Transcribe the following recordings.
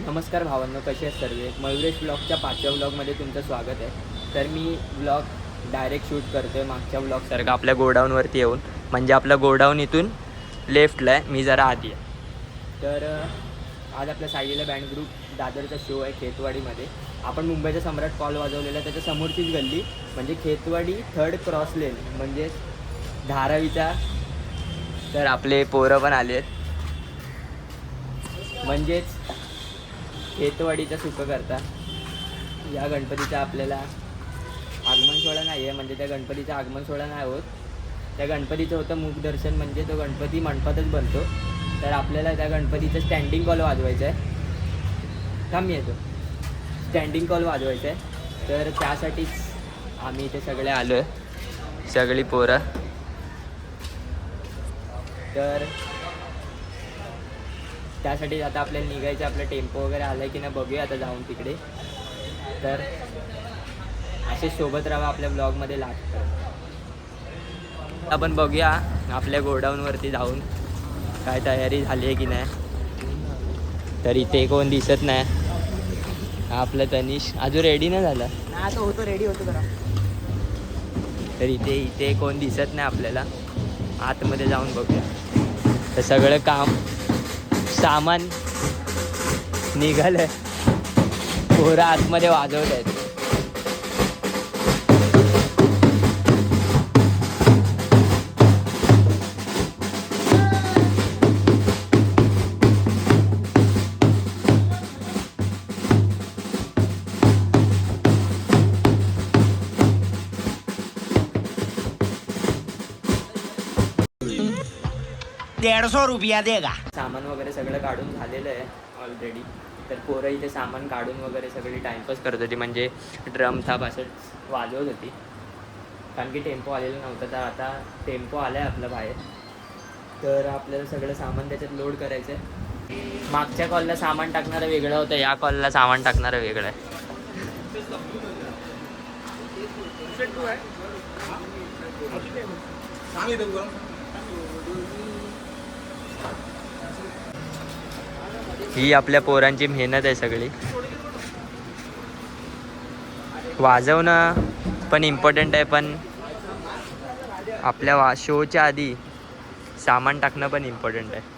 नमस्कार भावांनो, कसे आहेत सर्व? मयुरेश ब्लॉगच्या 5व्या ब्लॉगमध्ये तुमचं स्वागत आहे. तर मी ब्लॉग डायरेक्ट शूट करतो आहे मागच्या ब्लॉगसारखं आपल्या गोडाऊनवरती येऊन. म्हणजे आपलं गोडाऊन इथून लेफ्टला आहे, मी जरा आधी आहे. तर आज आपल्या साईला बँड ग्रुप दादरचा शो आहे खेतवाडीमध्ये. आपण मुंबईचा सम्राट कॉल वाजवलेला, त्याच्या समोरचीच गल्ली म्हणजे खेतवाडी 3rd क्रॉस लेन म्हणजे धारावीचा. तर आपले पोरं पण आले आहेत, म्हणजेच खेतवाडीचा सुख करता. या गणपतीचा आपल्याला आगमन सोहळा नाही आहे, म्हणजे त्या गणपतीचा आगमन सोहळा नाही होत. त्या गणपतीचं होतं मुखदर्शन, म्हणजे तो गणपती मंडपातच बनतो. तर आपल्याला त्या गणपतीचं स्टँडिंग कॉल वाजवायचं आहे. थांब येतो, स्टँडिंग कॉल वाजवायचं आहे. तर त्यासाठीच आम्ही इथे सगळे आलो आहे, सगळी पोरं. तर त्यासाठी आता आपल्याला निघायचं, आपलं टेम्पो वगैरे आलं आहे की नाही बघूया आता जाऊन तिकडे. तर असे सोबत राहा, आपल्या ब्लॉगमध्ये लागतं. आपण बघूया आपल्या गोडाऊनवरती जाऊन काय तयारी झाली आहे की नाही. तर इथे कोण दिसत नाही. हा आपलं तनिष अजून रेडी नाही झाला, आता होतो, रेडी होतो जरा. तर इथे कोण दिसत नाही आपल्याला. आतमध्ये जाऊन बघूया. तर सगळं काम सामान निघालं, पोरं आतमध्ये वाजवत आहेत. ₹150 देगा. सामान वगैरे सगळं काढून झालेलं आहे ऑलरेडी. तर पोरं इथे सामान काढून वगैरे सगळी टाईमपास करत होती, म्हणजे ड्रम थाप असं वाजवत होती, कारण की टेम्पो आलेला नव्हता. तर आता टेम्पो आला आहे आपला बाहेर. तर आपल्याला सगळं सामान त्याच्यात लोड करायचं आहे. मागच्या कॉलला सामान टाकणारं वेगळं होतं, या कॉलला सामान टाकणारं वेगळं आहे. ही आपल्या पोरांची मेहनत आहे सगळी. वाजवणं पण इम्पॉर्टंट आहे, पण आपल्या शोच्या आधी सामान टाकणं पण इम्पॉर्टंट आहे.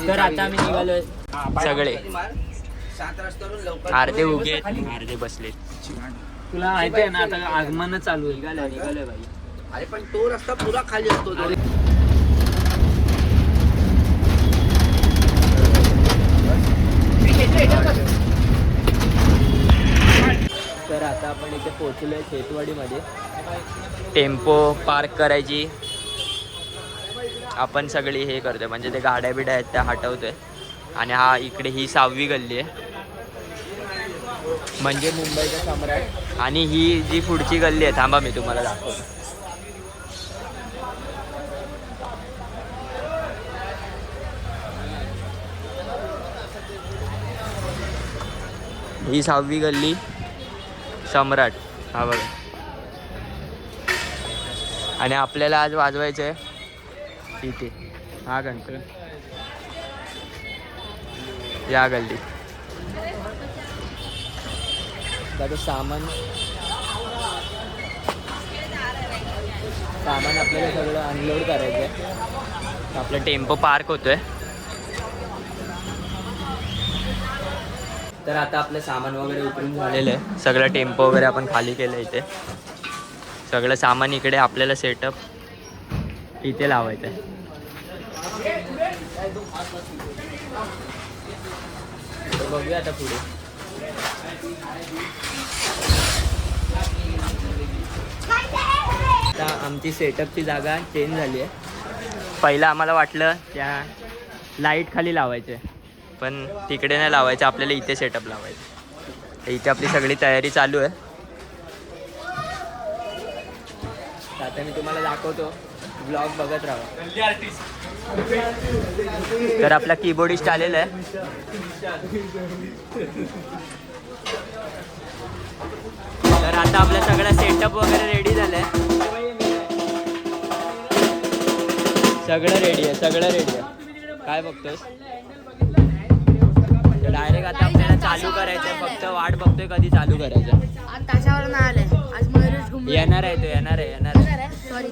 तर आता आम्ही निघालोय सगळे. 7 रस्त्यावरून लवकर अर्धे उगे अर्धे बसलेत. तुला माहिती आहे ना, आता आगमन चालू आहे. निघालोय भाई. अरे पण तो रस्ता पुरा खाली असतो. तर आता आपण इथे पोहोचलोय खेतवाडीमध्ये. टेम्पो पार्क करायची आपण सगळी हे करतोय, म्हणजे ते गाड्या बिड्या आहेत त्या हटवतोय. आणि हा इकडे ही 6वी गल्ली आहे, म्हणजे मुंबईचा सम्राट. आणि ही जी पुढची गल्ली आहे, थांबा मी तुम्हाला दाखवतो. ही 6वी गल्ली सम्राट, हा बघा. आणि आपल्याला आज वाजवायचं आहे इथे हा गणपती, या गल्ली. त्याचं सामान आपल्याला सगळं अनलोड करायचं आहे. आपलं टेम्पो पार्क होतोय. तर आता आपलं सामान वगैरे उतरून झालेलं आहे. सगळं टेम्पो वगैरे आपण खाली केलं इथे. सगळं सामान इकडे आपल्याला सेटअप इथे लावायचं आहे. तर बघूया आता पुढे. आता आमची सेटअपची जागा चेंज झाली आहे. पहिलं आम्हाला वाटलं त्या लाईट खाली लावायचं आहे, पण तिकडे नाही लावायचं, आपल्याला इथे सेटअप लावायचं. तर इथे आपली सगळी तयारी चालू आहे. आता मी तुम्हाला दाखवतो ब्लॉग बघत राहा. तर आपला कीबोर्डिस्ट आलेला आहे. तर आता आपला सगळा सेटअप वगैरे रेडी झालाय. सगळं रेडी आहे, सगळं रेडी आहे. काय बघतोस? डायरेक्ट आता आपल्याला चालू करायचं, फक्त वाट बघतोय कधी चालू करायचं. ताशावर नाही आले आज मयुरेश घुमरे येणार आहे तो, येणार आहे, येणार आहे. सॉरी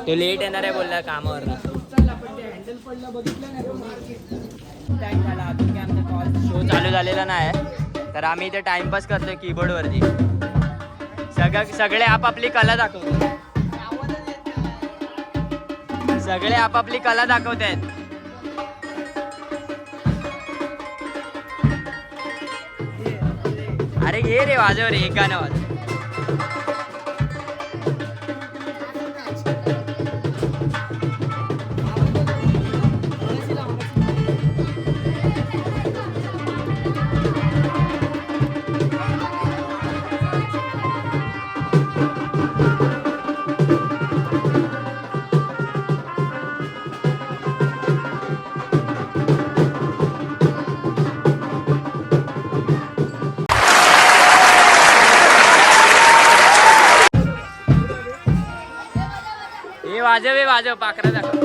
तो लेट येणार आहे बोलला कामावर. शो चालू झालेला नाही, तर आम्ही इथे टाइमपास करतोय कीबोर्ड वरती. सगळे आपापली कला दाखवतो. सगळे आपापली कला दाखवत आहेत. अरे घे रे, वाजव रे, एक गाणं वाजव. वाजव पाखरा दाखव.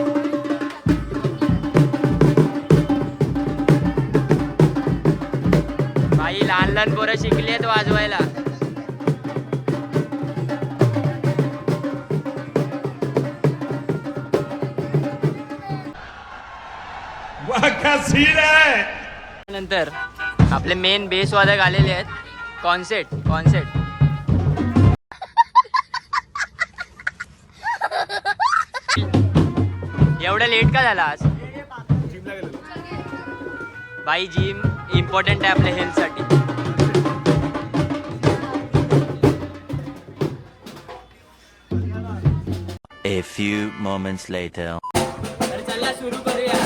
बाई लहान लहान पोरं शिकली आहेत वाजवायला. नंतर आपले मेन बेस वादक आलेले आहेत. कॉन्सेप्ट एवढं लेट का झाला आज? बाई जिम इम्पॉर्टंट आहे आपल्या हेल्थसाठी. A few moments later. तर चला सुरू करूया.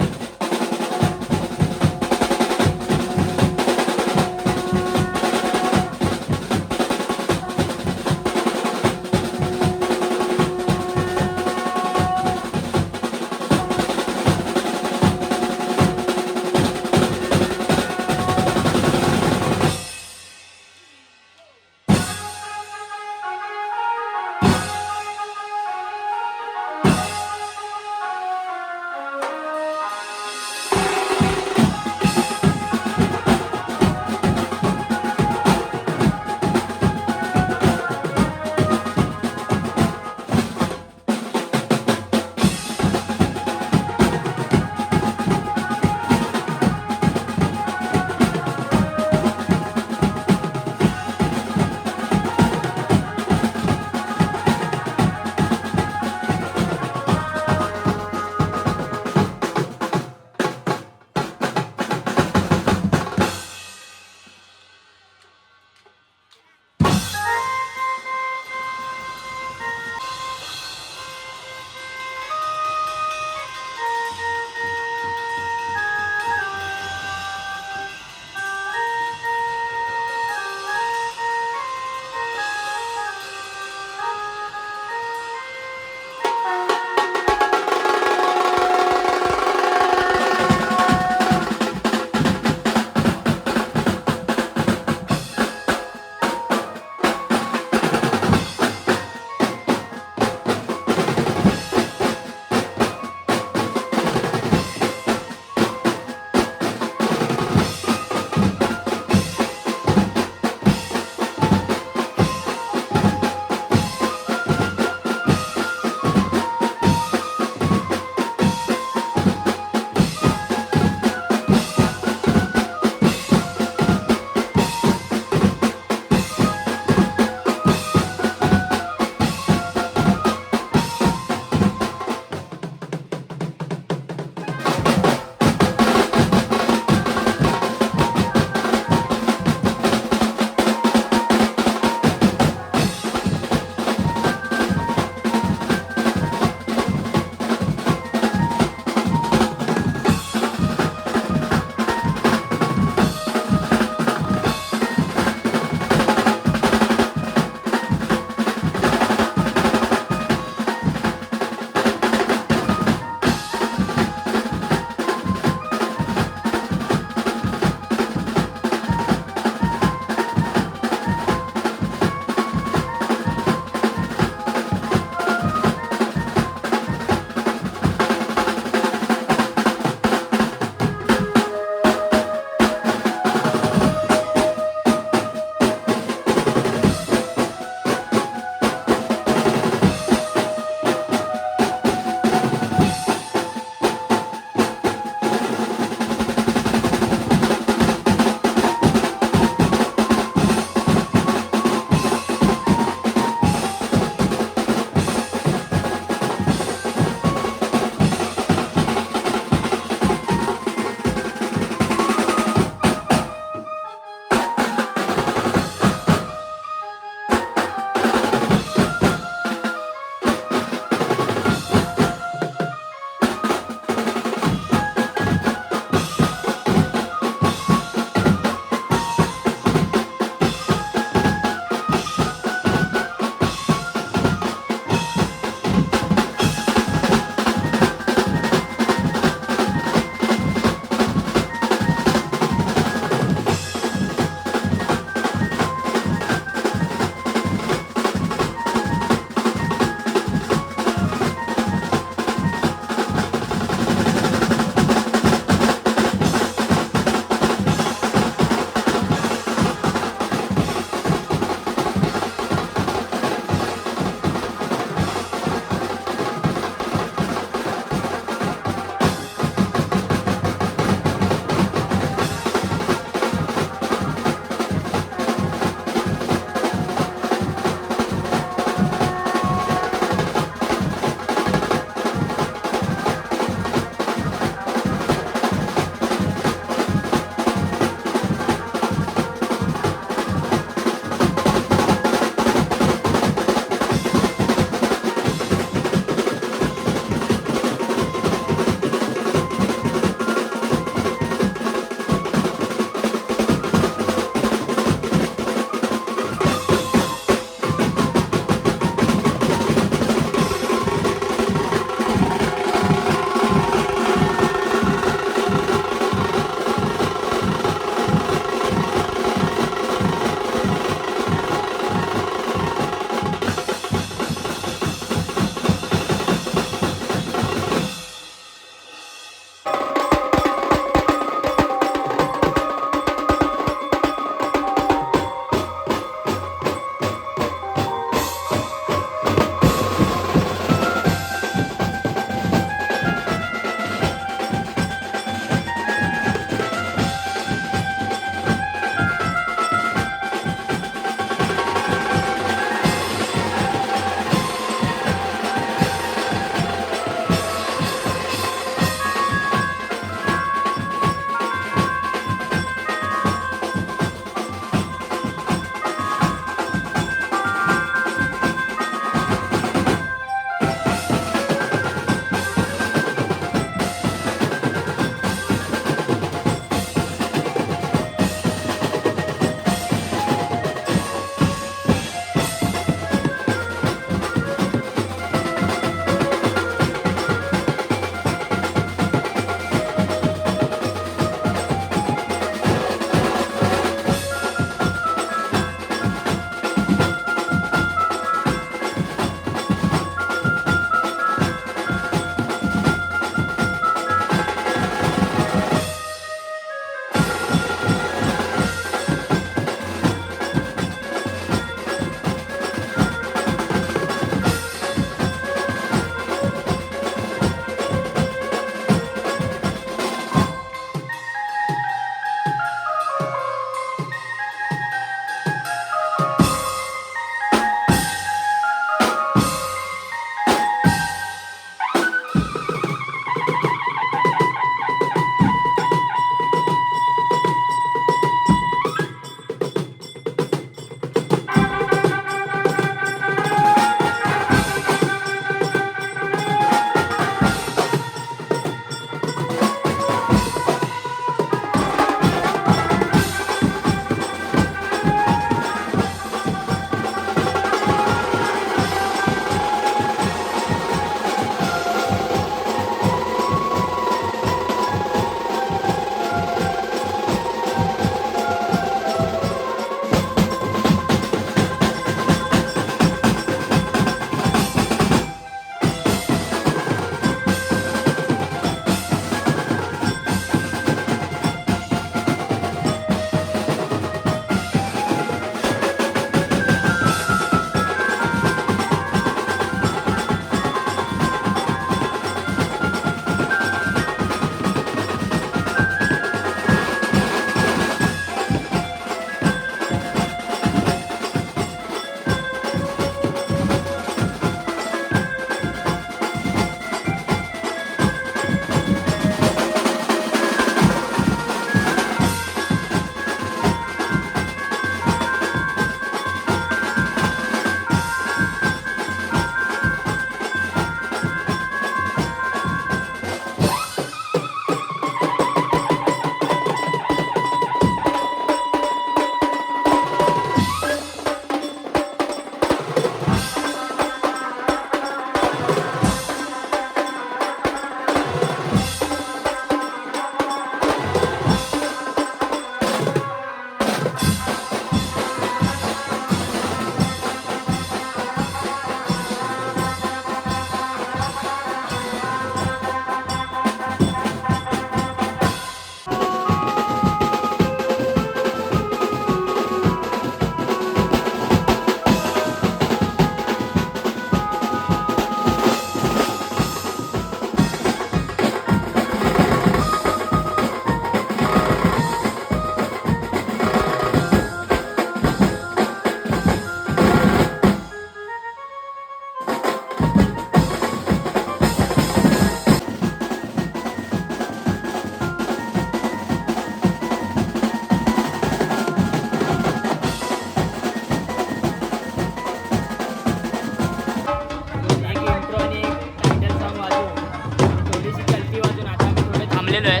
आलेलो आहे.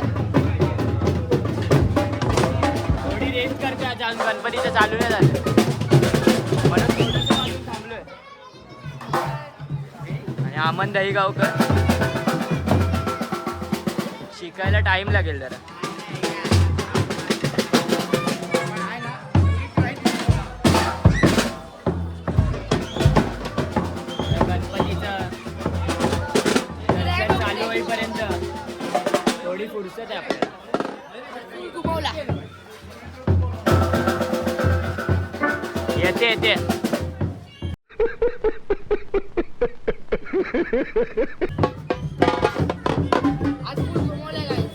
थोडी रेस्ट करते आज, अजून गणपतीचं चालू नाही झालं म्हणून थोडंसं अजून थांबलोय. आणि अमन दहीगावकर शिकायला टाइम लागेल जरा. गणपतीचं दर्शन चालू होईपर्यंत थोडी फुरसत आहे आपल्याला. येते येते. आज फुल घुमवलंय guys.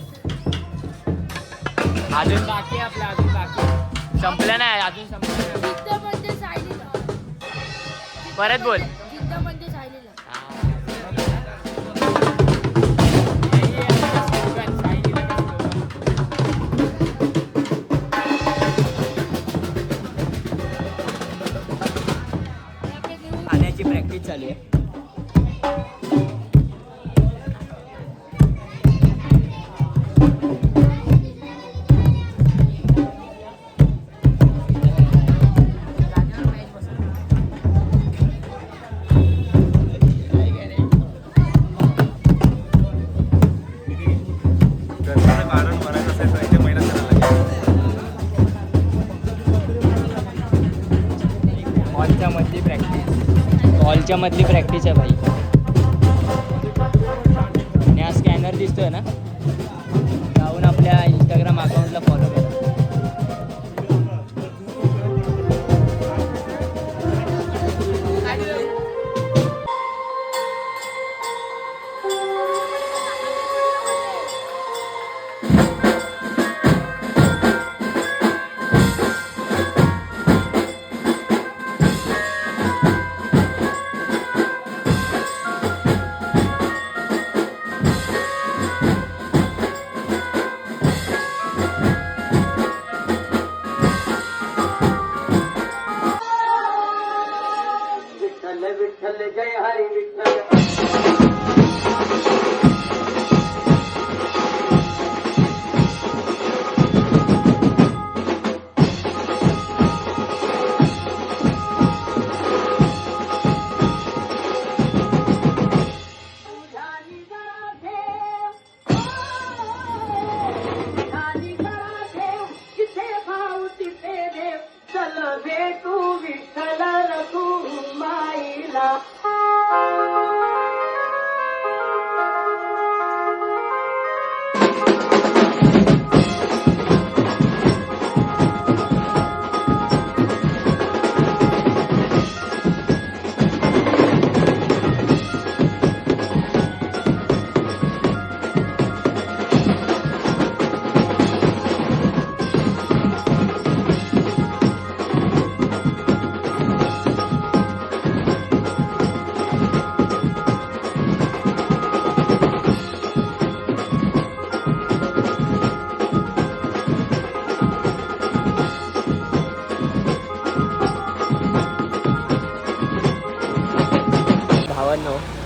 अजून बाकी आहे आपलं, अजून बाकी संपलं नाही, अजून संपलं नाही. जिद्द म्हणजे सायलीला. परत बोल. जिद्द म्हणजे सायलीला. खाण्याची प्रॅक्टिस चालू आहे. हॉलच्या मधली प्रॅक्टिस आहे भाई. आणि हा स्कॅनर दिसतोय ना, जाऊन आपल्या इंस्टाग्राम अकाउंटला फॉलो करा.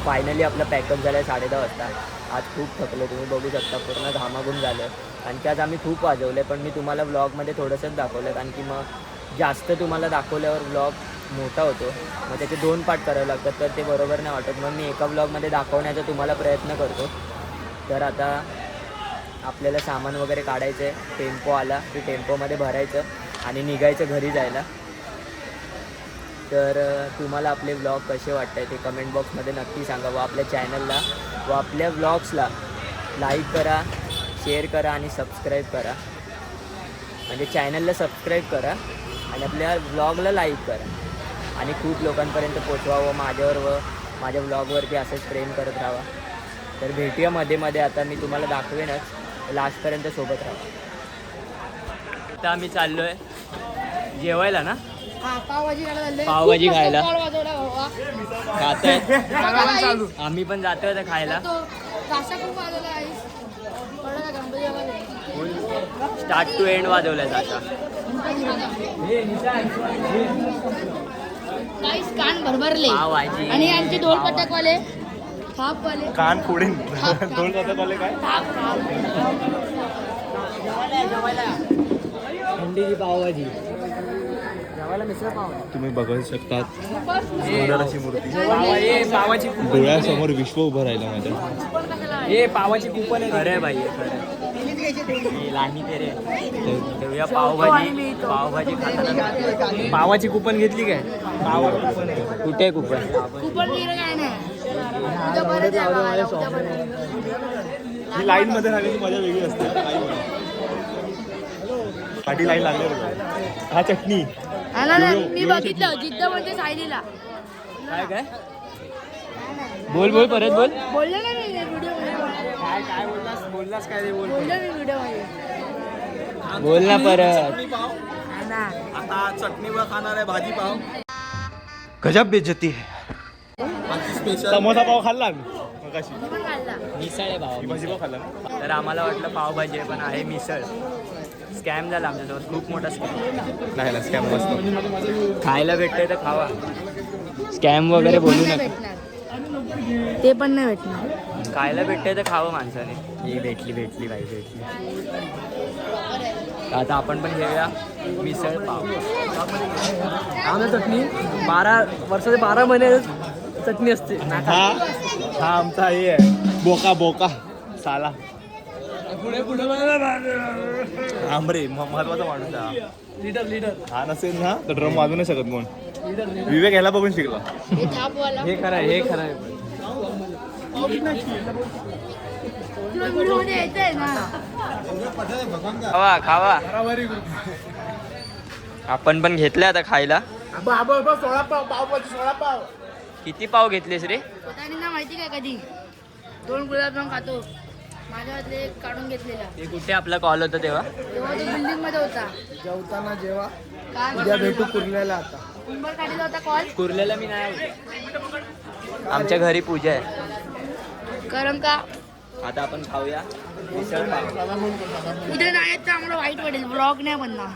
फायनली आपलं पॅकअप झालं आहे 10:30 वाजता. आज खूप थकलो, तुम्ही बघू शकता पूर्ण घामाघूम झालं. आणि आज आम्ही खूप वाजवले, पण मी तुम्हाला व्लॉगमध्ये थोडंसंच दाखवलं, कारण की मग जास्त तुम्हाला दाखवल्यावर व्लॉग मोठा होतो, मग त्याचे 2 पार्ट करावे लागतात, तर ते बरोबर नाही वाटत. मग मी एका व्लॉगमध्ये दाखवण्याचा तुम्हाला प्रयत्न करतो. तर आता आपल्याला सामान वगैरे काढायचं आहे. टेम्पो आला की टेम्पोमध्ये भरायचं आणि निघायचं घरी जायला. तर तुम्हाला आपले व्लॉग कसे वाटत आहे ते कमेंट बॉक्समध्ये नक्की सांगा. व आपल्या चॅनलला व आपल्या व्लॉग्सला लाईक करा, शेअर करा आणि सबस्क्राईब करा. म्हणजे चॅनलला सबस्क्राईब करा आणि आपल्या व्लॉगला लाईक करा आणि खूप लोकांपर्यंत पोचवा व माझ्यावर व माझ्या व्लॉगवरती असंच प्रेम करत राहा. तर भेटूया मध्ये मध्ये. आता मी तुम्हाला दाखवेनच, लास्टपर्यंत सोबत राहा. आता आम्ही चाललो आहे जेवायला ना, पावभाजी खायला चाललोय. पावभाजी खूप खायला. मस्त कॉल वाजवला भावा. खातोय, चालू. आम्ही पण जातोय आता खायला. तो कासा खूप वाजवला आहे. कळलं का गणपती बाबाला? स्टार्ट टू एंड वाजवलाय आता. काहीच कान भरभरले. पावभाजी. आणि आमचे ढोल पथकवाले, थापवाले, कान पुढे थाप, ढोल पथकवाले काय थाप, थाप. मूर्तीची पावभाजी जेवायला मिसळ पाव तुम्ही बघू शकतात सुंदर अशी मूर्ती पावाची डोळ्यासमोर विश्व उभं राहिलं माझ्या. हे पावाची कुपन आहे. खरं भाई लानी तेरे ठेवूया पावभाजी खाताना. पावाची कुपन घेतली काय? पाव कुपन आहे. कुठे कुपन? कुपन लिहिलं काय नाही उद्या परत या बघायला, उद्या परत. ही लाईन मध्ये राहण्याची मजा वेगळी असते. पाठी लाईन लागली हा चटणी हा ना, मी बघितलं जिद्द म्हणजे सायलीला काय काय बोल परत बोल. बोललो ना मी व्हिडिओ मध्ये काय बोललास काय रे? बोललो मी व्हिडिओ मध्ये बोल ना परत. हा ना. आता चटणीवर खाणार आहे भाजी पाव. गजब बेइज्जती है. समोसा पाव खाल्ला मगाशी. मी पण खाल्ला. मिसळ आहे भाव. भाजी पाव खाल्ला. तर आम्हाला वाटलं पावभाजी आहे पण आहे मिसळ. स्कॅम झाला आमच्यासोबत, खूप मोठा स्कॅम. नाही ना स्कॅम मस्त. खायला भेटतंय तर खावा. स्कॅम वगैरे बोलू नाही नका. भेटणार. ते पण नाही भेटणार. खायला भेटतंय तर खावं माणसाने. ही भेटली बाई भेटली. आता आपण पण घेऊया मिसळ पाव. आम्ही चटणी 12 वर्षाचे 12 महिने चटणी असते. हा आमचा हे आहे बोका साला. आंबरे महत्वाचा माणूस आहे हा. लीडर हा नसेल ना तर ड्रम वाजवू नाही शकत कोण. विवेक याला बघून शिकला. हे थापवाला. हे खरं आहे. तुला व्हिडिओ मध्ये यायचंय ना. खावा आपण पण घेतलं आता खायला. 16 पाव. किती पाव घेतलेस रे? स्वतःने ना माहिती काय कधी 2 गुलाबजाम खातो माझ्यातले एक काढून घेतलेला. ते कुठे आपला कॉल होता तेव्हा? तेव्हा तो बिल्डिंग मध्ये होता. जेवताना जेव्हा काय उद्या भेटू कुर्ल्याला. आता नंबर काढलेला होता कॉल. कुर्लेला मी नाही होते. आमच्या घरी पूजा आहे. कारण का आता आपण खाऊया मिसळ पाव. उद्या नाही तर आम्हाला वाईट वाटेल. ब्लॉग नाही बनणार.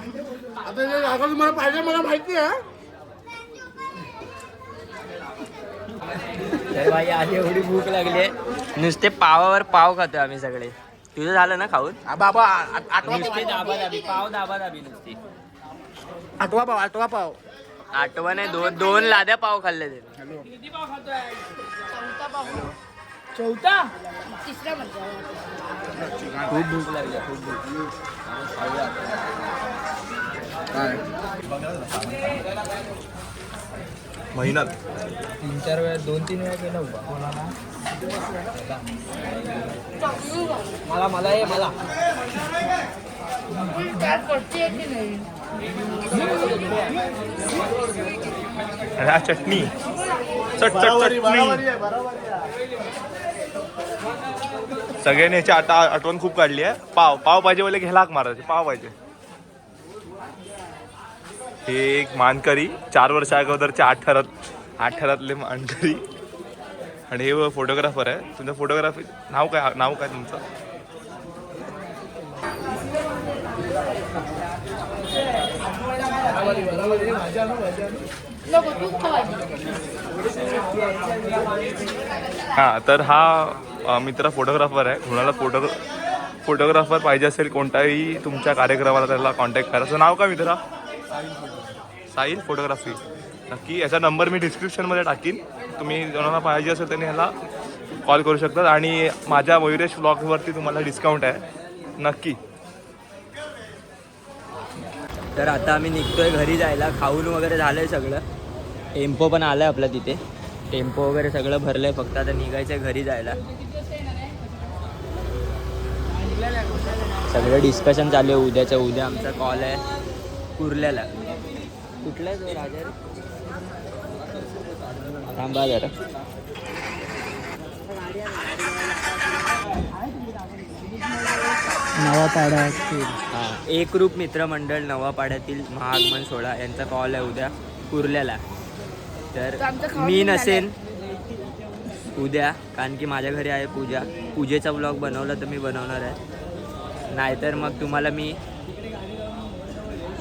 आता तुम्हाला पाहिजे मला माहिती आहे. तर भाई आज एवढी भूक लागली आहे. नुसते पावावर पाव खातोय आम्ही सगळे. तुझं झालं ना खाऊन? बाबा नुसते दाबादाबी पाव दाबादाबी नुसती. आठवा पाव. आठवण आहे. दोन लाद्या पाव खाल्ले ते. चौथा तिसरा म्हणतो. खूप भूक लागली खूप भूक. महिन्यात 3-4 वेळा 2-3 वेळा केला उभा. मला ये मला. त्यात पडते की नाही. आणि हा चटणी चटणी सगळ्यांनी याची आठवण खूप काढली आहे. पाव पाहिजे बोले घ्यायला हाक मारायचे. पाव पाहिजे. हे एक मानकरी 4 वर्ष अगोदरच्या 18तले मानकरी. आणि हे फोटोग्राफर आहे. तुमचं फोटोग्राफी नाव काय तुमचं? नको तू खावायची. हां तर हा मित्र फोटोग्राफर आहे. कुणाला फोटोग्राफर पाहिजे असेल कोणताही तुमच्या कार्यक्रमाला त्याला कॉन्टॅक्ट करा. त्याचं नाव काय मित्रा? साहिल फोटोग्राफी. नक्की याचा नंबर मी डिस्क्रिप्शनमध्ये टाकीन. तुम्ही कोणाला पाहिजे असेल त्यांनी ह्याला कॉल करू शकतात. आणि माझ्या मयुरेश ब्लॉगवरती तुम्हाला डिस्काउंट आहे नक्की. तर आता आम्ही निघतोय घरी जायला. खाऊन वगैरे झालंय सगळं. टेम्पो पण आलाय आपला तिथे. टेम्पो वगैरे सगळं भरलंय. फक्त आता निघायचंय घरी जायला. सगळं डिस्कशन चालू आहे उद्याचं. उद्या आमचा कॉल आहे कुर्ल्याला. कुठला आहे तो राजा रे? थांबा जरा. नवापाड्यातील हां एकरूप मित्रमंडळ नवापाड्यातील महाआगमन सोहळा यांचा कॉल आहे उद्या कुर्ल्याला. तर आमचं खाऊन मी पण नसेन उद्या कारण की माझ्या घरी आहे पूजा. पूजेचा ब्लॉग बनवला तर मी बनवणार आहे. नाहीतर मग तुम्हाला मी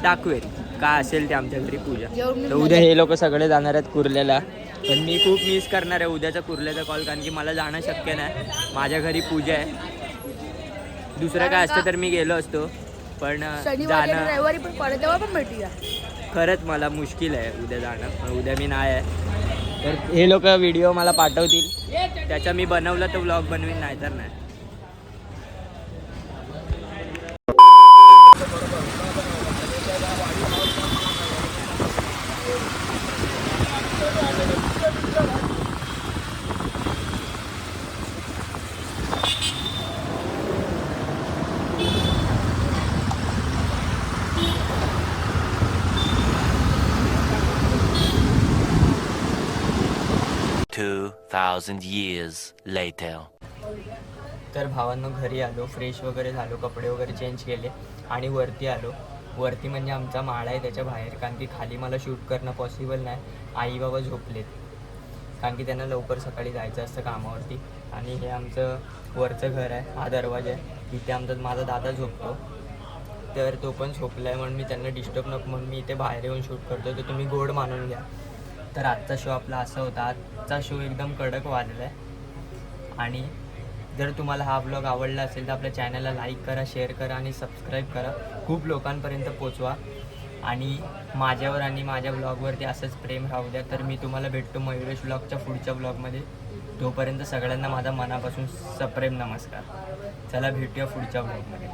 दाखवेन काय असेल ते आमच्या घरी पूजा. तर उद्या हे लोक सगळे जाणार आहेत कुर्ल्याला. पण मी खूप मिस करणार आहे उद्याचा कुर्ल्याचा कॉल कारण की मला जाणं शक्य नाही. माझ्या घरी पूजा आहे. दुसरं काय असतं तर मी गेलो असतो. पण शनिवारी आणि जाणं रविवारी पण पडे तेव्हा पण भेटूया. खरंच मला मुश्किल आहे उद्या जाणं, पण उद्या मी नाही आहे. तर हे लोक व्हिडिओ मला पाठवतील, त्याचा मी बनवलं तर व्लॉग बनवीन, नाही तर नाही. Two 2,000 years later. तर भावांनो घरी आलो, फ्रेश वगैरे झालो, कपडे वगैरे चेंज केले आणि वरती आलो. वरती म्हणजे आमचा माळा आहे त्याच्या बाहेर, कारण की खाली मला शूट करणं पॉसिबल नाही. आई बाबा झोपलेत, कारण की त्यांना लवकर सकाळी जायचं असतं कामावरती. आणि हे आमचं वरचं घर आहे, हा दरवाजा आहे, इथे आमचा माझा दादा झोपतो. तर तो पण झोपला आहे, म्हणून मी त्यांना डिस्टर्ब नको म्हणून मी इथे बाहेर येऊन शूट करतो. तर तुम्ही गोड मानून घ्या. तर आजचा शो आपला असा होता. आजचा शो एकदम कडक वाजला आहे. आणि जर तुम्हाला हा ब्लॉग आवडला असेल तर आपल्या चॅनलला लाईक करा, शेअर करा आणि सबस्क्राईब करा. खूप लोकांपर्यंत पोचवा आणि माझ्यावर आणि माझ्या ब्लॉगवरती असंच प्रेम राहू द्या. तर मी तुम्हाला भेटतो मयुरेश ब्लॉगच्या पुढच्या ब्लॉगमध्ये. तोपर्यंत सगळ्यांना माझा मनापासून सप्रेम नमस्कार. चला भेटूया पुढच्या ब्लॉगमध्ये.